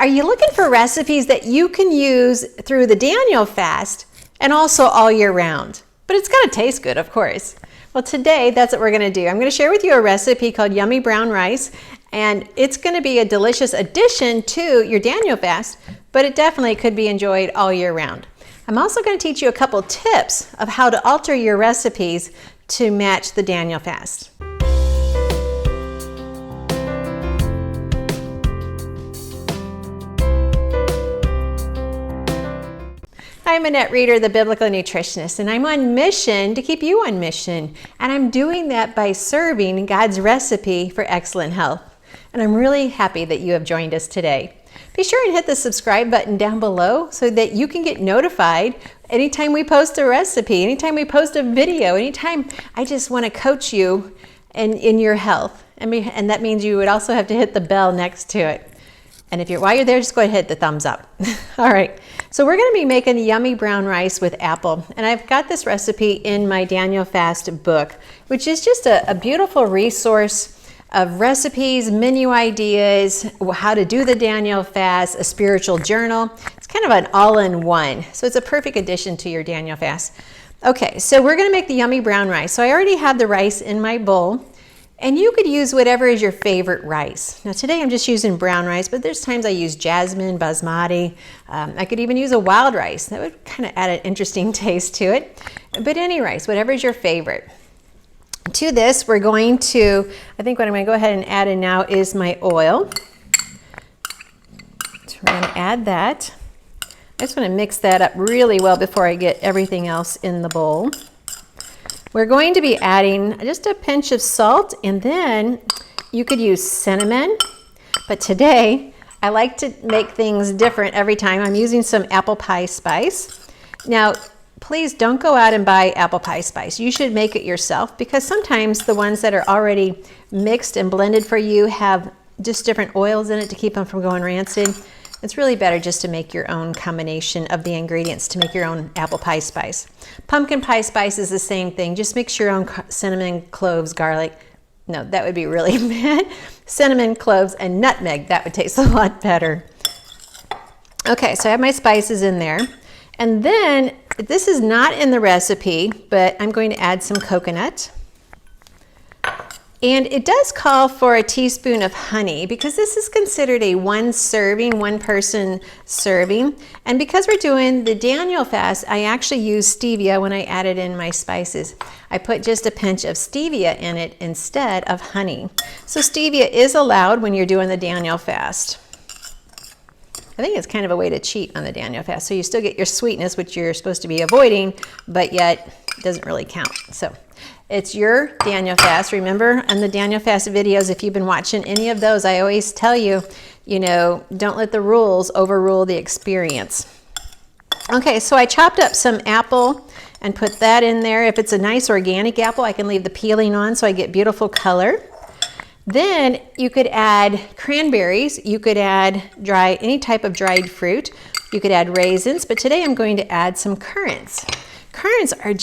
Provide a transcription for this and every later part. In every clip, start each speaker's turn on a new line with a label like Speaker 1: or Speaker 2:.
Speaker 1: Are you looking for recipes that you can use through the Daniel fast and also all year round? But it's got to taste good, of course. Well, today that's what we're going to do. I'm going to share with you a recipe called yummy brown rice, and it's going to be a delicious addition to your Daniel fast, but it definitely could be enjoyed all year round. I'm also going to teach you a couple tips of how to alter your recipes to match the Daniel fast. I'm Annette Reeder, the Biblical Nutritionist, and I'm on mission to keep you on mission. And I'm doing that by serving God's recipe for excellent health. And I'm really happy that you have joined us today. Be sure and hit the subscribe button down below so that you can get notified anytime we post a recipe, anytime we post a video, anytime I just want to coach you in your health. And that means you would also have to hit the bell next to it. And while you're there, just go ahead and hit the thumbs up. All right, so we're gonna be making yummy brown rice with apple. And I've got this recipe in my Daniel Fast book, which is just a beautiful resource of recipes, menu ideas, how to do the Daniel Fast, a spiritual journal. It's kind of an all-in-one. So it's a perfect addition to your Daniel Fast. Okay, so we're gonna make the yummy brown rice. So I already have the rice in my bowl. And you could use whatever is your favorite rice. Now today I'm just using brown rice, but there's times I use jasmine, basmati. I could even use a wild rice. That would kind of add an interesting taste to it. But any rice, whatever is your favorite. To this, I think what I'm going to go ahead and add in now is my oil. So we're going to add that. I just want to mix that up really well before I get everything else in the bowl. We're going to be adding just a pinch of salt, and then you could use cinnamon, but today I like to make things different every time. I'm using some apple pie spice. Now, please don't go out and buy apple pie spice. You should make it yourself, because sometimes the ones that are already mixed and blended for you have just different oils in it to keep them from going rancid. It's really better just to make your own combination of the ingredients to make your own apple pie spice. Pumpkin pie spice is the same thing. Just mix your own cinnamon, cloves, garlic. No, that would be really bad. Cinnamon, cloves, and nutmeg. That would taste a lot better. Okay, so I have my spices in there. And then, this is not in the recipe, but I'm going to add some coconut. And it does call for a teaspoon of honey, because this is considered a one person serving. And because we're doing the Daniel fast, I actually use stevia when I added in my spices. I put just a pinch of stevia in it instead of honey. So stevia is allowed when you're doing the Daniel fast. I think it's kind of a way to cheat on the Daniel fast. So you still get your sweetness, which you're supposed to be avoiding, but yet it doesn't really count. So it's your Daniel fast. Remember, on the Daniel fast videos, if you've been watching any of those, I always tell you, don't let the rules overrule the experience. Okay, so I chopped up some apple and put that in there. If it's a nice organic apple, I can leave the peeling on so I get beautiful color. Then you could add cranberries. You could add any type of dried fruit. You could add raisins, but today I'm going to add some currants. Currants are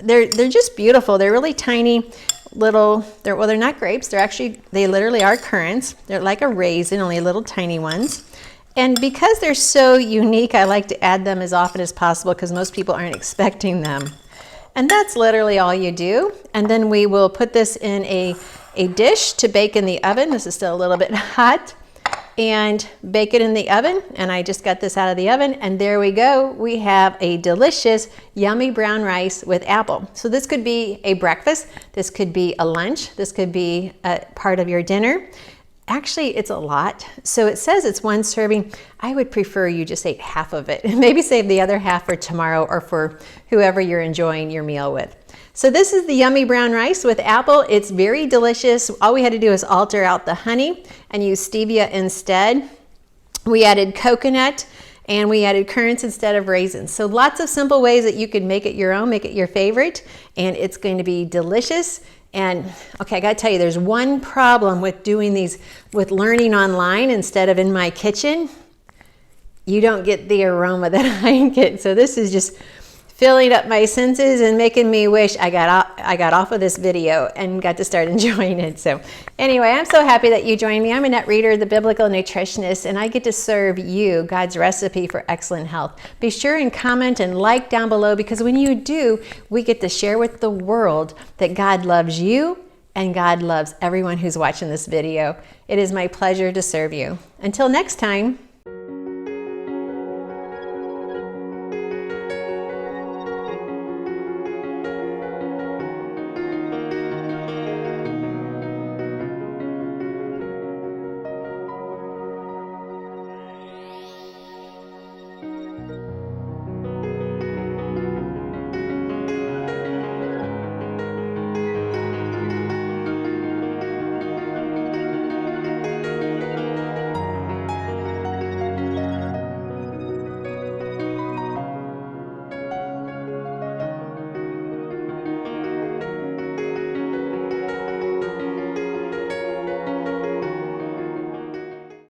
Speaker 1: they're just beautiful. They're really tiny little, they're not grapes. They literally are currants. They're like a raisin, only little tiny ones. And because they're so unique, I like to add them as often as possible because most people aren't expecting them. And that's literally all you do. And then we will put this in a dish to bake in the oven. This is still a little bit hot. And bake it in the oven. And I just got this out of the oven, and there we go. We have a delicious, yummy brown rice with apple. So this could be a breakfast, this could be a lunch, this could be a part of your dinner. Actually, it's a lot. So it says it's one serving. I would prefer you just ate half of it. Maybe save the other half for tomorrow or for whoever you're enjoying your meal with. So this is the yummy brown rice with apple. It's very delicious. All we had to do is alter out the honey and use stevia instead. We added coconut and we added currants instead of raisins. So lots of simple ways that you could make it your own, make it your favorite, and it's going to be delicious. And okay, I gotta tell you, there's one problem with doing these, with learning online instead of in my kitchen. You don't get the aroma that I get. So this is just filling up my senses and making me wish I got off of this video and got to start enjoying it. So anyway, I'm so happy that you joined me. I'm Annette Reeder, the Biblical Nutritionist, and I get to serve you God's recipe for excellent health. Be sure and comment and like down below, because when you do, we get to share with the world that God loves you and God loves everyone who's watching this video. It is my pleasure to serve you. Until next time.